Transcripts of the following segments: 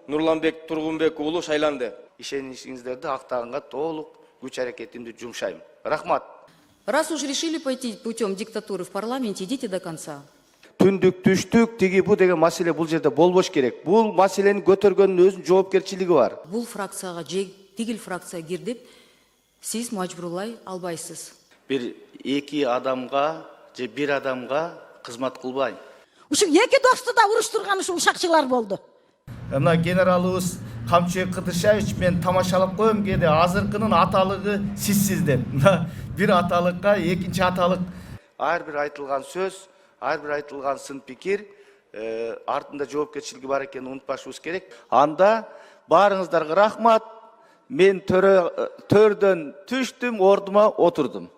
Нурланбек Тургунбек уулу шайланды. Ишенишиңиздерди актаганга толук күч аракетимди жумшайм. Рахмат. Раз уж решили пойти путем диктатуры в парламенте, идите до конца. Түндүк, түштүк, тиги бу деген маселе бул жерде болбош керек. Бул маселени көтөргөндүн өзүнүн жоопкерчилиги бар. Бул фракцияга же тигил фракция кирдип, сиз мажбурлай албайсыз. Бир эки адамга же бир адамга кызмат кылбайм. Ушу эки досту да уруштурган ушу ушакчылар болду. Мына генералыбыз Камчыбек Кыдыршаевич мен тамашалап коем кээде азыркынын аталыгы сизсиздер. Мына бир аталыкка экинчи аталык. Ар бир айтылган сөз, ар бир айтылган сын пикир артында жоопкерчилиги бар экенин унутпашыбыз керек. Анда баарыңыздарга рахмат. Мен төрдөн түштүм, ордума отурдум.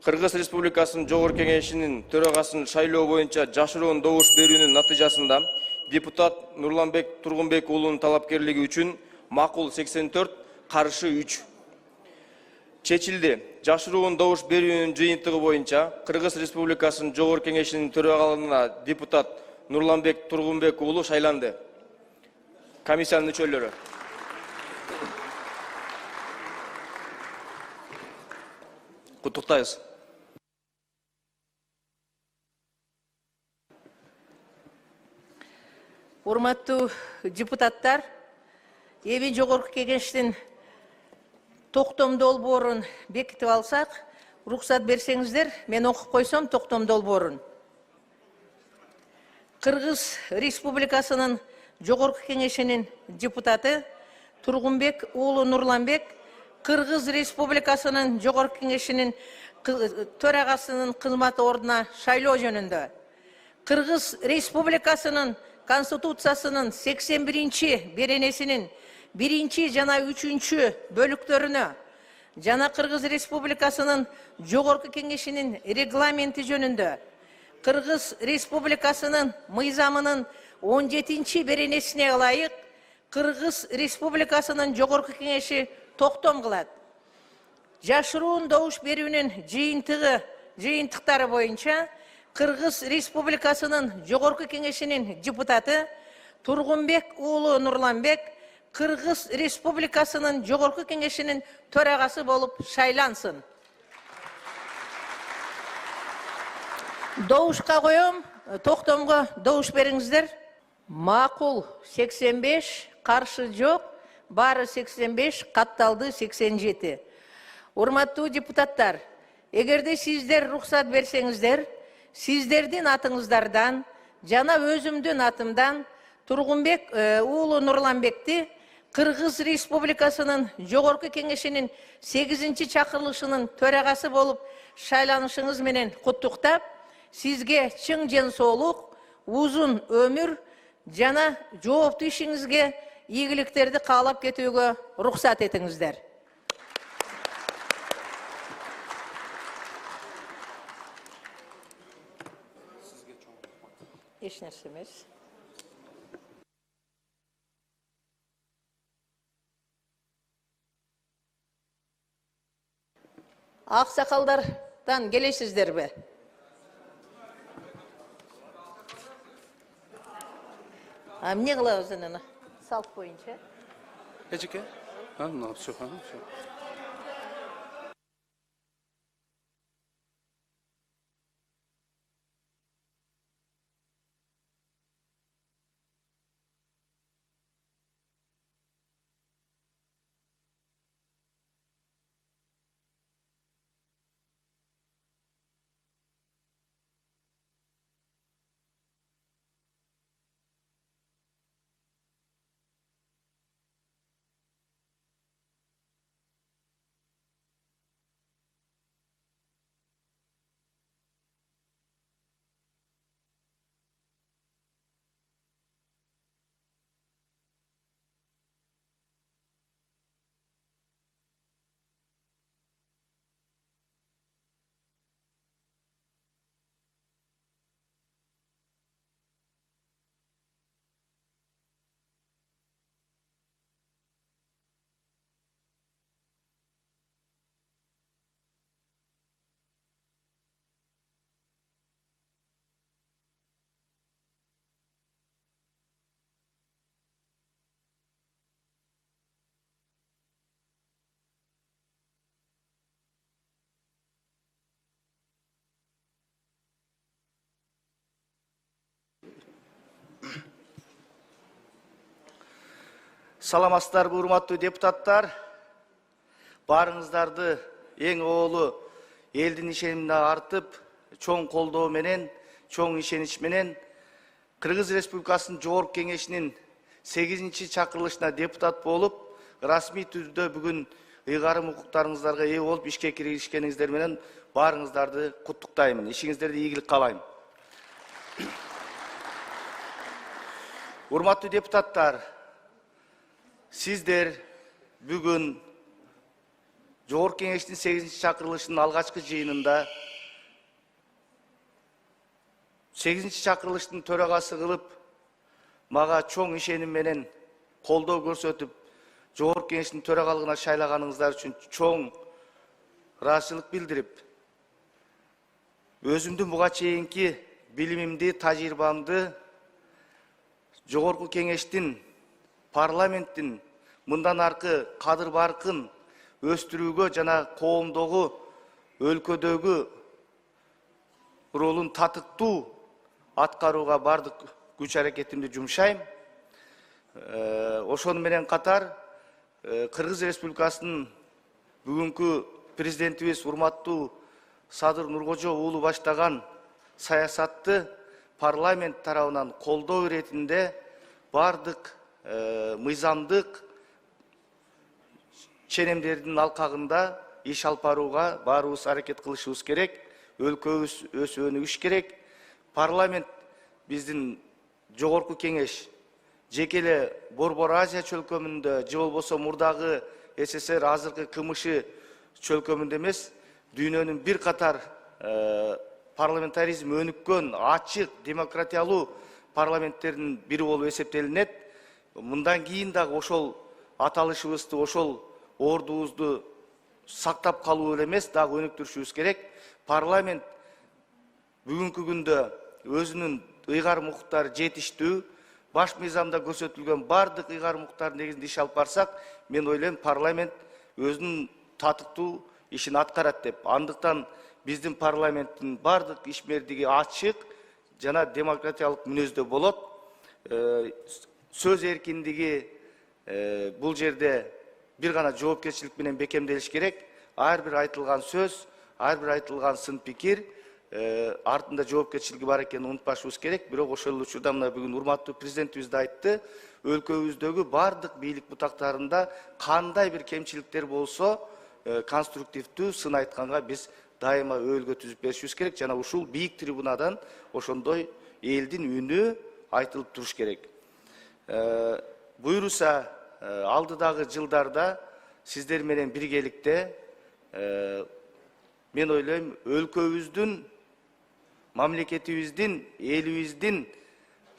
Кыргыз Республикасынын Жогорку Кеңешинин төрагасын шайлоо боюнча жашыруун добуш берүүнүн натыйжасында депутат Нурланбек Тургунбек уулунун талапкерлиги үчүн макул 84, каршы 3 чечилди. Жашыруун добуш берүүнүн жыйынтыгы боюнча Кыргыз Республикасынын Жогорку Кеңешинин төрагалыгына депутат Нурланбек Тургунбек уулу шайланды. Комиссиянын мүчөлөрү. Куттуктайбыз. Урматтуу депутаттар, эми Жогорку Кеңештин токтом долбоорун бекитип алсак, уруксат берсеңиздер, мен окуп койсом токтом долбоорун. Кыргыз Республикасынын Жогорку Кеңешинин депутаты Тургунбек уулу Нурланбек Кыргыз Республикасынын Жогорку Кеңешинин төрагасынын кызмат ордуна шайлоо жөнүндө Кыргыз Республикасынын Конституциясынын 81 беренесинин 1 жана 3 бөлүктөрүнө жана Кыргыз Республикасынын Жогорку Кеңешинин регламенти жөнүндө Кыргыз Республикасынын мыйзамынын 17 беренесине ылайык Кыргыз Республикасынын Жогорку Кеңеши токтом кылат. Жашыруун добуш берүүнүн жыйынтыктары боюнча Кыргыз Республикасынын Жогорку Кеңешинин депутаты Тургунбек уулу Нурланбек Кыргыз Республикасынын Жогорку Кеңешинин төрагасы болуп шайлансын. Добушка коем, токтомго добуш бериңиздер. Макул 85, каршы жок, баары 85, катталды 87. Урматтуу депутаттар, эгерде сиздер рухсат берсеңиздер, сиздердин атыңыздардан жана өзүмдүн атымдан Тургунбек уулу Нурланбекти Кыргыз Республикасынын Жогорку Кеңешинин 8-чи чакырылышынын төрагасы болуп шайланышыңыз менен куттуктап, сизге чың жен соолук, узун өмүр жана жооптуу ишиңизге ийгиликтерди каалап кетүүгө рухсат этиңиздер. Эч нерсе эмес. Аксакалдардан келесиздерби? Эмне кылабыз анан? Салт боюнча. Эжеке? Все. Саламатсыздарбы, урматтуу депутаттар. Барыңыздарды эң оолу элдин ишенимине артып, чоң колдоо менен, чоң ишенич менен Кыргыз Республикасынын Жогорку Кеңешинин 8-чи чакырылышына депутат болуп, расмий түрдө бүгүн ыйгарым укуктарыңыздарга ээ болуп ишке киришкениңиздер менен баарыңыздарды куттуктаймын. Ишиңиздерде ийгилик каалайм. Урматтуу депутаттар, сиздер бүгүн Жогорку Кеңештин 8-чи чакырылышынын алгачкы жыйынында 8-чи чакырылыштын төрагасы кылып, мага чоң ишеним менен колдоо көрсөтүп, Жогорку Кеңештин төрагалыгына шайлаганыңыздар үчүн чоң ыраазычылык билдирип, өзүмдүн буга чейинки билимимди, тажрыйбамды Жогорку Кеңештин, парламенттин мындан аркы кадыр баркын өстүрүүгө жана коомдогу, өлкөдөгү ролун татыктуу аткарууга бардык күч аракетимди жумшайм. Ошону менен катар Кыргыз Республикасынын бүгүнкү президентибиз урматтуу Садыр Нуркожо уулу баштаган саясатты парламент тарабынан колдоо иретинде бардык мыйзамдык ченемдердин алкагында иш алып барууга баарыбыз аракет кылышыбыз керек. Өлкөбүз өсүп өнүгүш керек. Парламент биздин Жогорку Кеңеш жеке эле Борбор Азия чөлкөмүндө же болбосо мурдагы СССР азыркы КМШ чөлкөмүндө эмес, дүйнөнүн бир катар парламентаризм өнүккөн, ачык, демократиялуу парламенттердин бири болуп эсептелинет. Мындан кийин дагы ошол аталышыбызды, ошол ордубузду сактап калуу эле эмес, дагы өнүктүрүшүбүз керек. Парламент бүгүнкү күндө өзүнүн ыйгарым укуктары жетиштүү, баш мыйзамда көрсөтүлгөн бардык ыйгарым укуктардын негизинде иш алып барсак, мен ойлойм парламент өзүнүн татыктуу ишин аткарат деп. Андыктан биздин парламенттин бардык ишмердиги ачык жана демократиялык мүнөздө болот. Сөз эркиндиги бул жерде бир гана жоопкерчилик менен бекемделиш керек. Ар бир айтылган сөз, ар бир айтылган сын пикир артында жоопкерчилиги бар экенин унутпашыбыз керек. Бирок ошол учурда мына бүгүн урматтуу президентибиз да айтты, өлкөбүздөгү бардык бийлик бутактарында кандай бир кемчиликтер болсо, конструктивдүү сын айтканга биз дайыма өөлгө түзүп беришибиз керек. Жана ушул бийик трибунадан ошондой элдин үнү айтылып туруш керек. Буйруса алдыдагы жылдарда сиздер менен биргеликте мен ойлойм өлкөбүздүн, мамлекетибиздин, элибиздин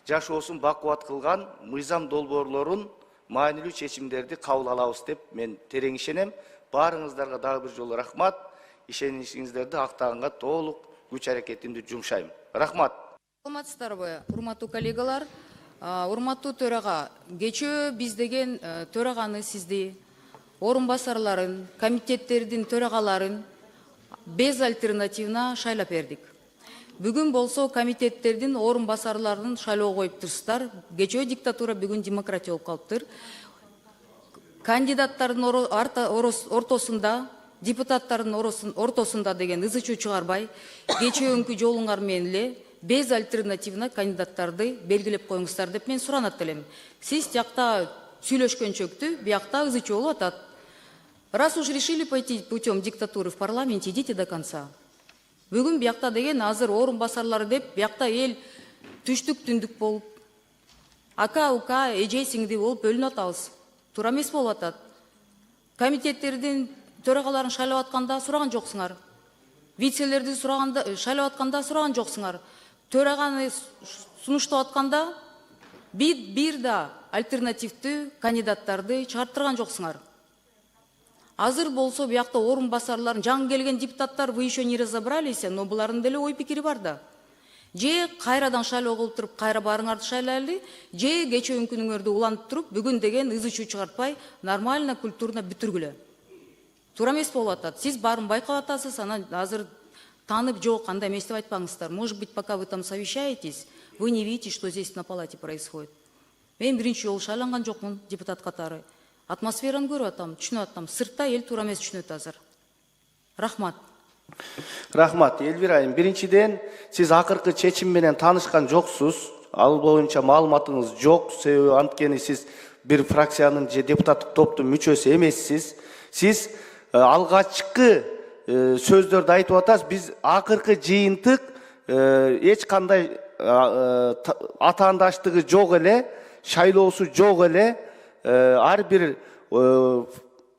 жашоосун бакубат кылган мыйзам долбоорлорун, маанилүү чечимдерди кабыл алабыз деп мен терең ишенем. Баарыңыздарга дагы бир жолу рахмат. Ишеничиңиздерди актаганга толук күч аракетимди жумшайм. Рахмат. Саламатсыздарбы, урматтуу коллегалар, урматтуу төрага. Кечөө биз деген төраганы сизди, орун басарларын, комитеттердин төрагаларын безальтернативна шайлап бердик. Бүгүн болсо комитеттердин орун басарларын шайлоо коюп турсуздар. Кечөө диктатура, бүгүн демократия болуп калыптыр. Кандидаттардын ортосунда, депутаттардын ортосунда деген ызы чуу чыгарбай, кечөөnkү жолуңар менен эле безальтернативна кандидаттарды белгилеп коюңуздар деп мен суранат элем. Сиз тиякта сүйлөшкөнчөктү, биякта ызы чуу болуп атат. Раз уж решили пойти путем диктатуры в парламенте, идите до конца. Бүгүн биякта деген азыр орун басарлары деп, биякта эл түштүк түндүк болуп, ака, ука, эже, сиңди болуп бөлүнүп атабыз. Туура эмес болуп атат. Комитеттердин төрагаларын шайлап атканда сураган жоксуңар. Вицелерди шайлап атканда сураган жоксуңар. Төраганы сунуштап атканда бир да альтернативдүү кандидаттарды чыгарттырган жоксуңар. Азыр болсо биякта орун басарларын, жаңы келген депутаттар, вы еще не разобрались, но булардын деле ой пикири бар да. Же кайрадан шайлоо кылып туруп, кайра барыңарды шайлайлы, же кечөөnkүнүңөрдү улантып туруп, бүгүн деген ызы чуу чыгартпай, нормально, культурно бүтүргүлө. Туура эмес болуп атат. Сиз баарын байкап атасыз, анан азыр танып жок, андай эмес деп айтпаңыздар. Может быть, пока вы там совещаетесь, вы не видите, что здесь на палате происходит. Мен биринчи жолу шайланган жокмун депутат катары. Атмосфераны көрүп атам, түшүнүп атам. Сыртта эл туура эмес түшүнөт азыр. Рахмат. Рахмат, Элвира айым. Биринчиден, сиз акыркы чечим менен таанышкан жоксуз. Ал боюнча маалыматыңыз жок. Себеби анткени сиз бир фракциянын же депутаттык топтун мүчөсү эмессиз. Сиз алгачкы сөздөрдү айтып атасыз. Биз акыркы жыйынтык эч кандай атаандаштыгы жок эле, шайлоосу жок эле, ар бир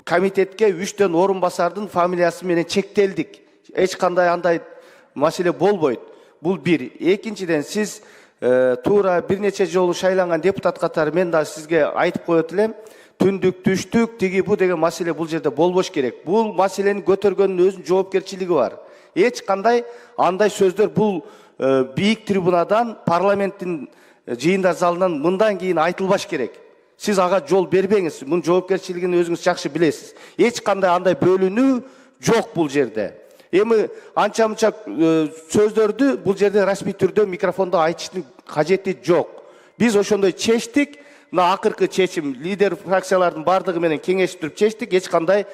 комитетке 3 орун басардын фамилиясы менен чектелдик. Эч кандай андай маселе болбойт. Бул бир. Экинчиден, сиз туура бир нече жолу шайланган депутат катары мен да сизге айтып коет элем. Түндүк, түштүк, тиги бу деген маселе бул жерде болбош керек. Бул маселени көтөргөндүн өзүнүн жоопкерчилиги бар. Эч кандай андай сөздөр бул бийик трибунадан, парламенттин жыйындар залынан мындан кийин айтылбаш керек. Сиз ага жол бербеңиз. Мунун жоопкерчилигин өзүңүз жакшы билесиз. Эч кандай андай бөлүнүү жок бул жерде. Эми анча-мынча сөздөрдү бул жерде расмий түрдө микрофондо айтыштын кажети жок. Биз ошондой чечтик. Мына акыркы чечим лидер фракциялардын бардыгы менен кеңешип чечтик. Эч кандай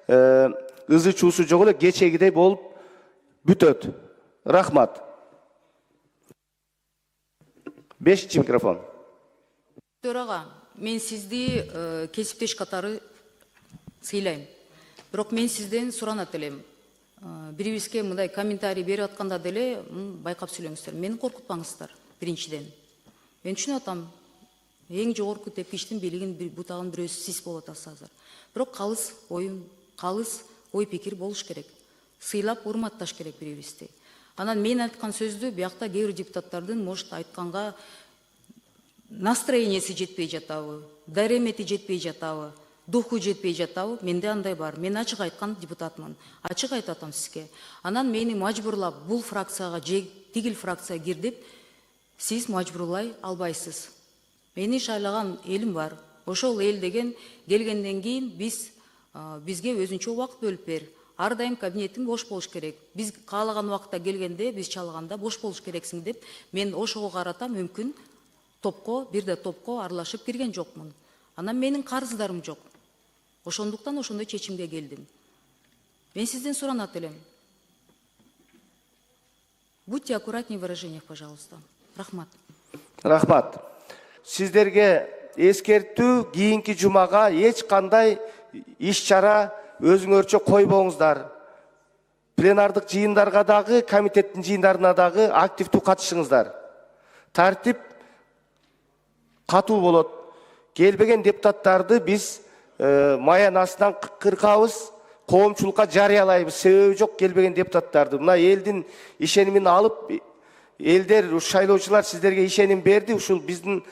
ызы чуусу жок эле, кечегидей болуп бүтөт. Рахмат. 5-чи микрофон. Төрага, мен сизди кесиптеш катары сыйлайм. Бирок мен сизден суранат элем. Бирибизге мындай комментарий берип атканда деле байкап сүйлөңүздөр. Мени коркутпаңыздар, биринчиден. Мен түшүнүп атам. Эң жогорку тепкичтин бийлигин бутаган бирөөсү сиз болуп атасыз азыр. Бирок калыс ой пикир болуш керек. Сыйлап, урматташ керек бирибизди. Анан мен айткан сөздү биякта кээ бир депутаттардын может айтканга настроениясы жетпей жатабы, даремети жетпей жатабы, духу жетпей жатабы, менде андай бар. Мен ачык айткан депутатмын. Ачык айтатам сизге. Анан мени мажбурлап бул фракцияга же тигил фракцияга кир деп сиз мажбурлай албайсыз. Мени шайлаган элим бар. Ошол эл деген келгенден кийин бизге өзүнчө убакыт бөлүп бер. Ар дайым кабинетиң бош болуш керек. Биз каалаган убакытта келгенде, биз чалганда бош болуш керексиң деп мен ошого карата мүмкүн бирде топко аралашып кирген жокмун. Анан менин карыздарым жок. Ошондуктан ошондой чечимге келдим. Мен сизден суранат элем. Будьте аккуратнее в выражениях, пожалуйста. Рахмат. Рахмат. Сиздерге эскертүү, кийинки жумага эч кандай иш-чара өзүңөрчө койбоңуздар. Пленардык жыйындарга дагы, комитеттин жыйындарына дагы активдүү катышыңыздар. Тартип катуу болот. Келбеген депутаттарды биз маян астынан кыркабыз, коомчулукка жарыялайбыз. Себеби жок келбеген депутаттарды. Мына элдин ишенимин алып, элдер, шайлоочулар сиздерге ишеним берди. Ушул биздин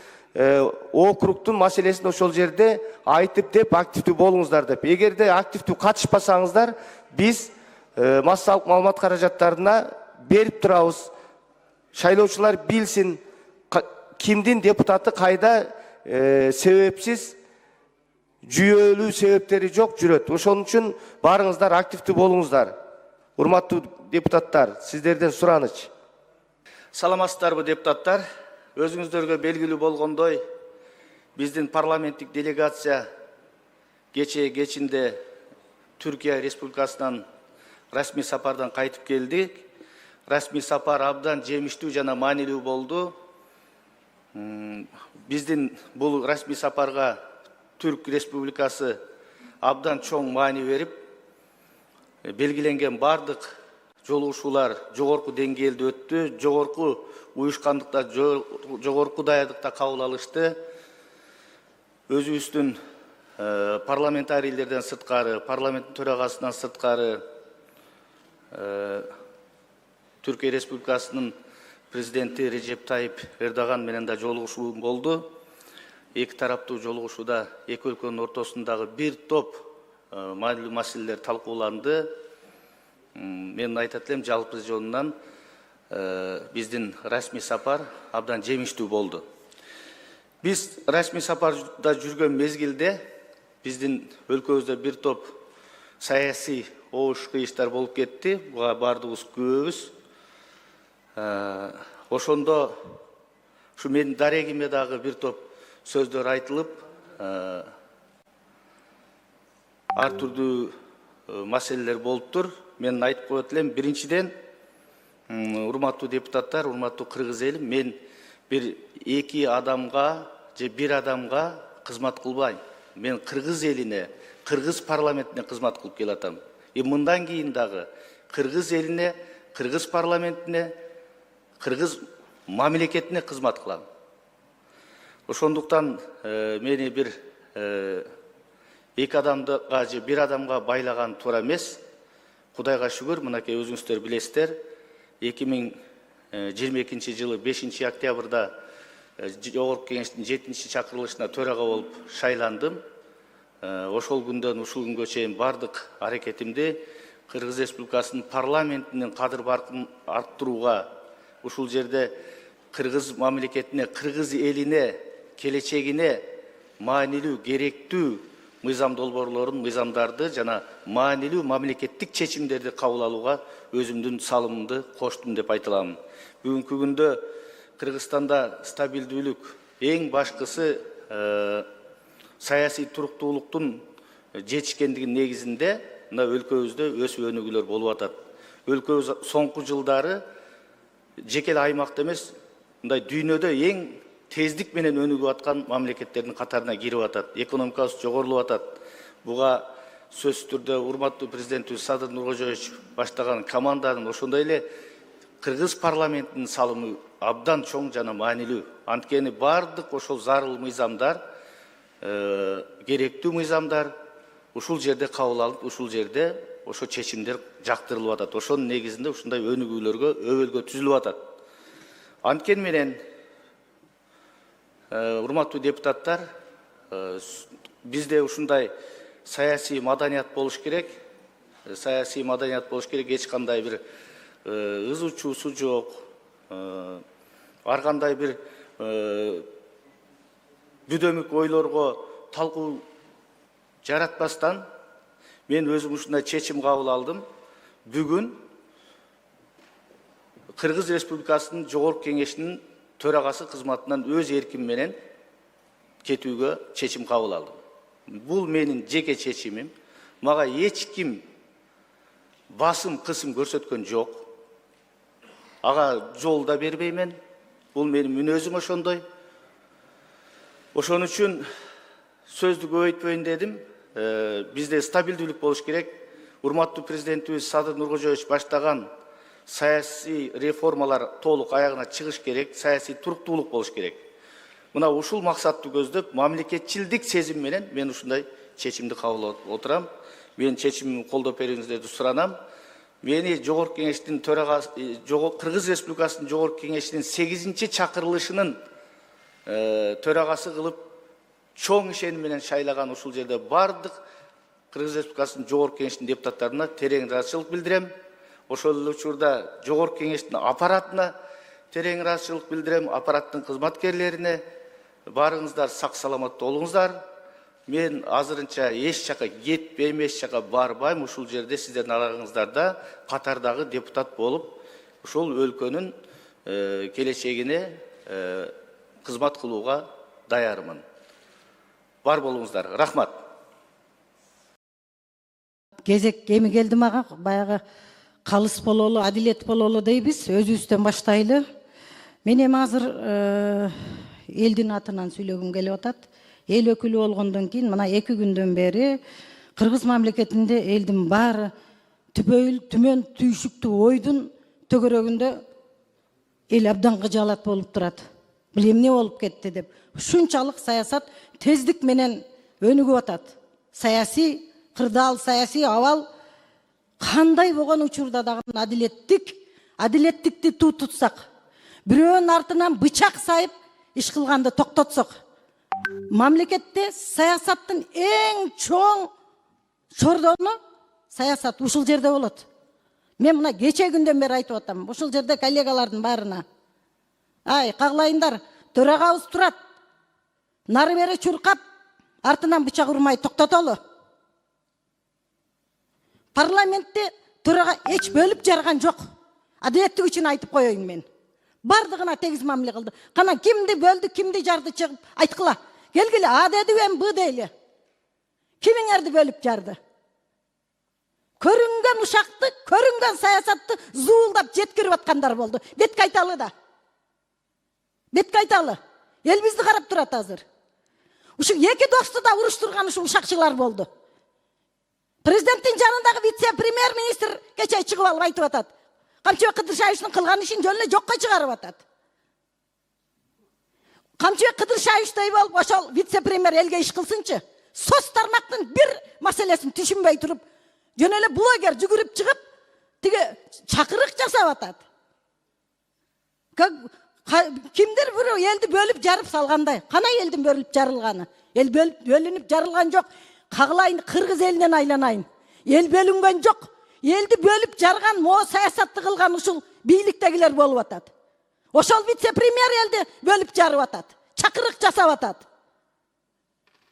округтун маселесин ошол жерде айтып деп активдүү болуңуздар деп. Эгерде активдүү катышпасаңыздар, биз массалык маалымат каражаттарына берип турабыз. Шайлоочулар билсин кимдин депутаты кайда себепсиз жүйөлүү себептери жок жүрөт. Ошон үчүн барыңыздар активдүү болуңуздар. Урматтуу депутаттар, сиздерден сураныч. Саламатсыздарбы депутаттар? Өзүңүздөргө белгилүү болгондой, биздин парламенттик делегация кечинде Түркия Республикасынан расмий сапардан кайтып келдик. Расмий сапар абдан жемиштүү жана маанилүү болду. Биздин бул расмий сапарга Түрк Республикасы абдан чоң маани берип, белгиленген бардык жолугушуулар жогорку деңгээлде өттү, жогорку уюшкандыкта, жогорку даярдыкта кабыл алышты. Өзүбүздүн парламентарийлерден сырткары, парламенттин төрагасынан сырткары Түркия Республикасынын президенти Режеп Тайип Эрдоган менен да жолугушуу болду. Эки тараптуу жолугушууда эки өлкөнүн ортосундагы бир топ маанилүү маселелер талкууланды. Мен айтат элем, жалпы жонунан биздин расмий сапар абдан жемиштүү болду. Биз расмий сапарда жүргөн мезгилде биздин өлкөбүздө бир топ саясий оош кыйыштар болуп кетти. Буга бардыгыбыз күбөбүз. Ошондо ушу менин дарегиме дагы бир топ сөздөр айтылып, ар түрдүү маселелер болуп тур. Мен айтып коет элем, биринчиден, урматтуу депутаттар, урматтуу кыргыз эли, мен бир эки адамга же бир адамга кызмат кылбайм. Мен кыргыз элине, кыргыз парламентине кызмат кылып келатам. Мындан кийин дагы кыргыз элине, кыргыз парламентине, кыргыз мамлекетине кызмат кылам. Ошондуктан мени бир эки адамга же бир адамга байлаган туура эмес. Кудайга шүгүр, мынакей өзүңүздөр билесиздер, 2022 жылы 5 октябрда Жогорку кеңештин 7-чи чакырылышына төрага болуп шайландым. Ошол күндөн ушул күнгө чейин бардык аракетимди Кыргыз Республикасынын парламентинин кадыр баркын арттырууга, ушул жерде кыргыз мамлекетине, кыргыз элине, келечегине маанилүү, керектүү мыйзам долбоорлорун, мыйзамдарды жана маанилүү мамлекеттик чечимдерди кабыл алууга өзүмдүн салымымды коштум деп айта алам. Бүгүнкү күндө Кыргызстанда стабилдүүлүк, эң башкысы саясий туруктуулуктун жетишкендигинин негизинде мына өлкөбүздө өсүп өнүгүүлөр болуп атат. Өлкөбүз соңку жылдары жеке аймакта эмес, мындай дүйнөдө эң тездик менен өнүгүп аткан мамлекеттердин катарына кирип атат. Экономикабыз жогорулуп атат. Буга сөзсүз түрдө урматтуу президентибиз Садыр Нуркожоевич баштаган команданын, ошондой эле кыргыз парламентинин салымы абдан чоң жана маанилүү. Анткени бардык ошол зарыл мыйзамдар, керектүү мыйзамдар ушул жерде кабыл алынып, ушул жерде ошо чечимдер жактырылып атат. Ошонун негизинде ушундай өнүгүүлөргө, өбөлгө түзүлүп атат. Анткени менен урматтуу депутаттар, бизде ушундай саясий маданият болуш керек. Саясий маданият болуш керек, эч кандай бир ыз учуусу жок. Ар кандай бир бүдөмүк ойлорго талкуу жаратпастан мен өзүм ушундай чечим кабыл алдым. Бүгүн Кыргыз Республикасынын Жогорку кеңешинин төрагасы кызматынан өз эрким менен кетүүгө чечим кабыл алдым. Бул менин жеке чечимим. Мага эч ким басым, кысым көрсөткөн жок. Ага жол да бербеймен. Бул менин мүнөзүм ошондой. Ошон үчүн сөздү көбөйтпөйүн дедим. Бизде стабилдүүлүк болуш керек. Урматтуу президентибиз Садыр Нуркожоевич баштаган саясий реформалар толук аягына чыгыш керек, саясий туруктуулук болуш керек. Мына ушул максатты көздөп, мамлекетчилдик сезим менен мен ушундай чечимди кабыл алып отурам. Мен чечимимди колдоп бериңиздерди суранам. Мени Жогорку кеңештин төрагасы, Кыргыз Республикасынын Жогорку кеңешинин 8-чи чакырылышынын төрагасы кылып, чоң ишеним менен шайлаган ушул жерде бардык Кыргыз Республикасынын Жогорку кеңешинин депутаттарына терең ыраазычылык билдирем. Ошол эле учурда Жогорку кеңештин аппаратына терең ыраазычылык билдирем, аппараттын кызматкерлерине. Барыңыздар сак саламат болуңуздар. Мен азырынча эч жака кетпейм, эч жака барбайм. Ушул жерде сиздердин араңыздарда катардагы депутат болуп, ушул өлкөнүн келечегине кызмат кылууга даярмын. Бар болуңуздар. Рахмат. Кезек эми келди мага, баягы калыс бололу, адилет бололу дейбиз, өзүбүздөн баштайлы. Мен эми азыр элдин атынан сүйлөгүм келип атат. Эл өкүлү болгондон кийин мына 2 күндөн бери Кыргыз мамлекетинде элдин баары түмөн түйшүктүү ойдун төгөрөгүндө эл абдан кыжаалат болуп турат. Бул эмне болуп кетти деп. Ушунчалык саясат тездик менен өнүгүп атат. Саясий кырдаал, саясий абал кандай болгон учурда дагы адилеттикти тутсак, бирөөнүн артынан бычак сайып иш кылганды токтотсок, мамлекетте саясаттын эң чоң чордону саясат ушул жерде болот. Мен мына кече күндөн бери айтып атам, ушул жерде коллегалардын баарына. Ай, каглайындар, төрагабыз турат. Нары бери чуркап, артынан бычак урмай токтотолу. Парламентте төрага эч бөлүп жарган жок. Адилеттик үчүн айтып коеюн мен. Бардығына тегіз мамиле кылды. Кана кимди бөлдү, кимди жарды чыгып айткыла. Келгиле, А деди эми Б дейли. Кимиңерди бөлүп жарды? Көрүнгөн ушакты, көрүнгөн саясатты зуулдап жеткирип аткандар болду. Бет кайталы да. Бет кайталы. Эл бизди карап турат азыр. Ушу эки досту да уруштурган ушу ушакчылар болду. Президенттин жанындагы вице-премьер-министр кече чыгып алып айтып атат. Камчыбек Кыдыршаевичтин кылган ишин жөн эле жокко чыгарып атат. Камчыбек Кыдыршаевичтей болуп ошол вице-премьер элге иш кылсынчы. Соц тармактын бир маселесин түшүнбөй туруп, жөн эле блогер жүгүрүп чыгып, тиге чакырык жасап атат. Кимдир бирөө элди бөлүп жарып салгандай. Кана элдин бөлүп жарылганы? Эл бөлүнүп жарылган жок. Кагылайын, кыргыз элинен айланайын. Эл бөлүнгөн жок. Элди бөлүп жарган, мо саясатты кылган ушул бийликтегилер болуп атат. Ошол вице-премьер элди бөлүп жарып атат. Чакырык жасап атат.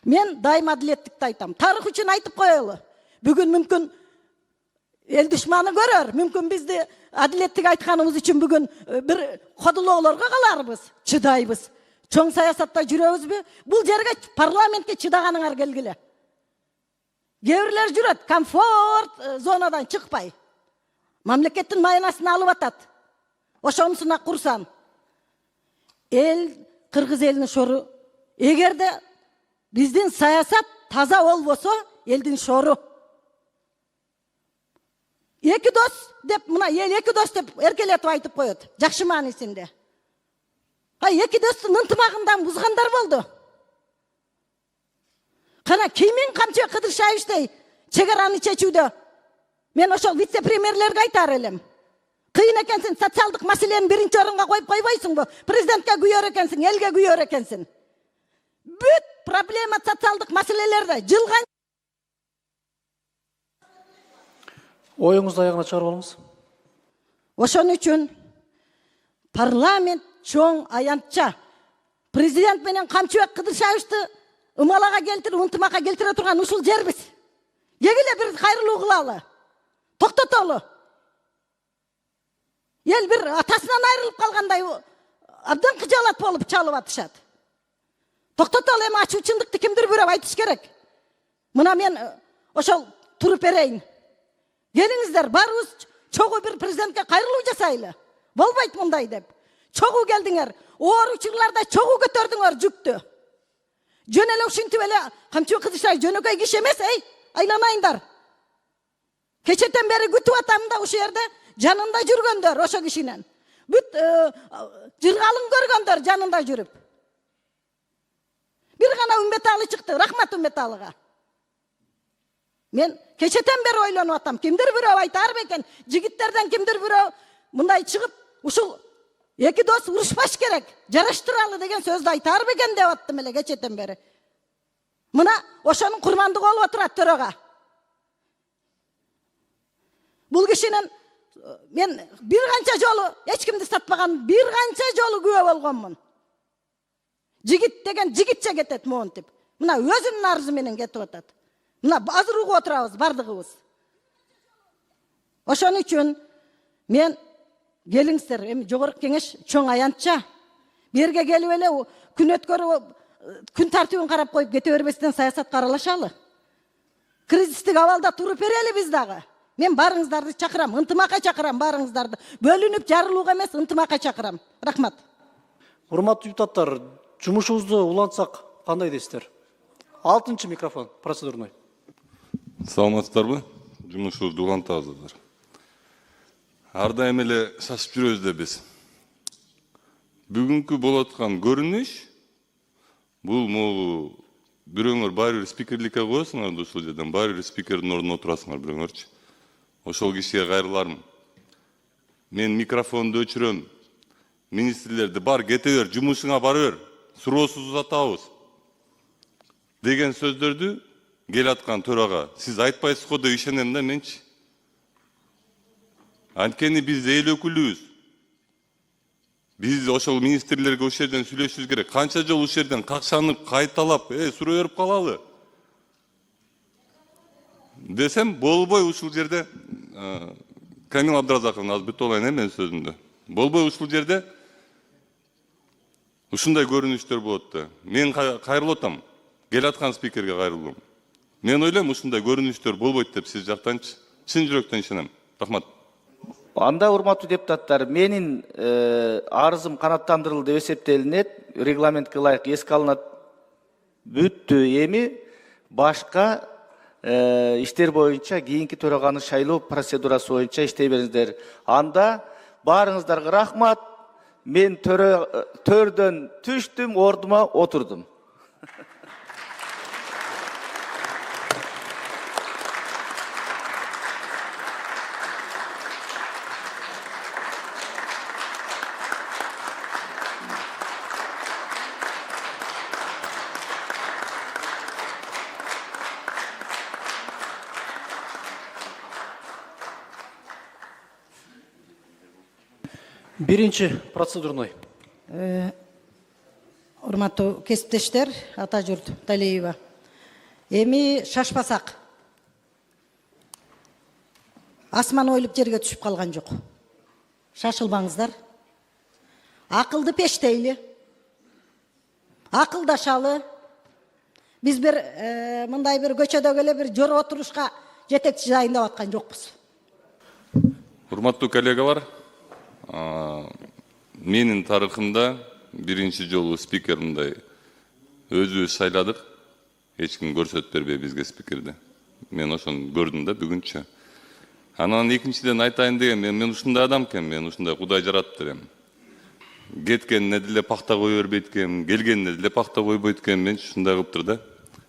Мен дайым адилеттикти айтам. Тарых үчүн айтып коелу. Бүгүн мүмкүн эл душманы көрөр, мүмкүн бизди адилеттик айтканыбыз үчүн бүгүн бир кодулоолорго каларбыз, чыдайбыз. Чоң саясатта жүрөбүзбү? Бул жерге парламентке чыдаганыңар келгиле. Кээ-бирлер жүрөт, комфорт зонадан чыкпай. Мамлекеттин майнасын алып атат. Ошонусуна курсам. Эл, кыргыз элинин шору. Эгерде биздин саясат таза болбосо, элдин шору. Эки дос деп, мына эл эки дос деп эркелетип айтып коет. Жакшы маанисинде. Эки достун ынтымагындан бузгандар болду. Кана кимин Камчыбек Кыдыршаевичтей чегараны чечүүдө мен ошол вице-премьерлерге айтар элем. Кыйын экенсиң, социалдык маселени биринчи орунга коюп койбойсуңбу? Президентке күйөр экенсиң, элге күйөр экенсиң. Бүт проблема социалдык маселелерде жылган. Оюңузду аягына чыгарып алыңыз. Ошон үчүн парламент чоң аянтча президент менен Камчыбек Кыдыршаевичти ымалага келтирип, ынтымакка келтире турган ушул жербиз. Эгиле бир кайрылуу кылалы. Токтотолу. Эл бир атасынан айрылып калгандай абдан кыжалат болуп чалып атышат. Токтотолу, эми ачуу чындыкты кимдир бирөө айтыш керек. Мына мен ошол туруп берейин. Келиңиздер, барыбыз чогуу бир президентке кайрылуу жасайлы. Болбойт мындай деп. Чогуу келдиңер. Оор учурларда чогуу көтөрдүңөр жүктү. Жөн эле ушинтип эле Камчыбек Кыдыршаевич жөнөкөй киши эмес, айланайындар. Кечетен бери күтүп атам да ушул жерде жанында жүргөндөр ошо кишинен. Бүт жыргалын көргөндөр жанында жүрүп. Бир гана Үмбеталы чыкты, рахмат Үмбеталыга. Мен кечетен бери ойлонуп атам, кимдир бирөө айтар бекен, жигиттерден кимдир бирөө мындай чыгып, ушул эки дос урушпаш керек, жараштыралы деген сөздү айтар бекен деп аттым эле кечетен бери. Мына ошонун курмандыгы болуп отурат төрага. Бул кишинин мен бир канча жолу эч кимди сатпаган, бир канча жолу күбө болгонмун. Жигит деген жигитче кетет монтип. Мына өзүнүн арызы менен кетип атат. Мына азыр угуп отурабыз бардыгыбыз. Ошон үчүн мен келиңиздер, эми жогорку кеңеш чоң аянтча берге келип эле күн өткөрүп күн тартибин карап коюп кете бербестен саясатка аралашалы. Кризистик абалда туруп берели биз дагы. Мен барыңыздарды чакырам, ынтымакка чакырам барыңыздарды. Бөлүнүп жарылууга эмес, ынтымакка чакырам. Рахмат. Урматтуу депутаттар, жумушубузду улантсак кандай дейсиздер? 6-чы микрофон, процедурный. Саламатсыздарбы? Жумушубузду улантабыздар. Ар дайым эле шашып жүрөбүз да биз. Бүгүнкү болуп аткан көрүнүш бул могу бирөөңөр баары бир спикерликке коесуңар да ушул жерден баары бир спикердин ордуна отурасыңар бирөөңөрчү. Ошол кишиге кайрылармын. Мен микрофонду өчүрөм. Министрлерди бар кете бер, жумушуңа бара бер. Суроосуз узатабыз. Деген сөздөрдү келаткан төрага сиз айтпайсыз го деп ишенем да менчи. Анткени биз эл өкүлүбүз. Биз ошол министрлерге ушул жерден сүйлөшүбүз керек. Канча жол ушул жерден какшанып, кайталап, суроо берип калалы. Десем, болбой ушул жерде Камил Абдыразаковна аз бүтө алайын мен сөзүмдү. Болбой ушул жерде ушундай көрүнүштөр болот да. Мен кайрылып атам. Келаткан спикерге кайрылдым. Мен ойлойм ушундай көрүнүштөр болбойт деп сиз жактанчы. Чын жүрөктөн ишенем. Рахмат. Анда урматтуу депутаттар, менин арызым канааттандырылды деп эсептелинет, регламентке ылайык эске алынат. Бүттү. Эми башка иштер боюнча кийинки төраганы шайлоо процедурасы боюнча иштей бериңиздер. Анда баарыңыздарга рахмат. Мен төрдөн түштүм, ордума отурдум. Биринчи процедурный. Урматтуу кесиптештер, Атажурт Талиева. Эми шашпасак. Асман ойлуп жерге түшүп калган жок. Шашылбаңыздар. Акылды пештейли. Акылдашалы. Биз бир мындай бир көчөдө эле бир жоро отурушка жетекчи дайындап аткан жокпуз. Урматтуу коллегалар, менин тарыхымда биринчи жолу спикер мындай өзүбүз шайладык. Эч ким көрсөтүп бербей бизге спикерди. Мен ошону көрдүм да бүгүнчө. Анан экинчиден айтайын деген, мен ушундай адам экен, мен ушундай Кудай жаратып берем. Кеткенине деле пакта кое бербейт экен, келгенине деле пакта койбойт экен, мен ушундай кылыптыр да.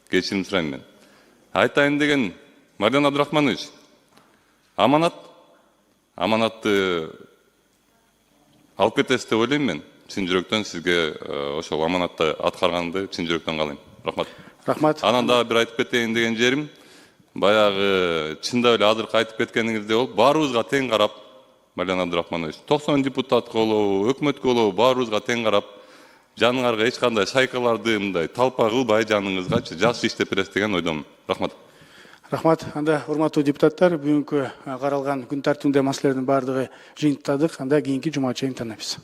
Кечирим сурайм мен. Айтайын деген, Мардан Абдрахманович, аманатты алып кетесиз деп ойлойм мен. Чын жүрөктөн сизге ошол аманатты аткарганды чын жүрөктөн каалайм. Рахмат. Рахмат. Анан дагы бир айтып кетейин деген жерим, баягы чындап эле азыркы айтып кеткениңиздей болуп, баарыбызга тең карап, Мардан Абдрахманович, 90 депутатка болобу, өкмөткө болобу, баарыбызга тең карап, жаныңарга эч кандай шайкаларды мындай талпа кылбай жаныңызгачы жакшы иштеп бересиз деген ойдомун. Рахмат. Рахмат. Анда урматтуу депутаттар, бүгүнкү каралган күн тартибинде маселелердин баардыгы жыйынтыктадык. Анда кийинки жума чейин танабыз.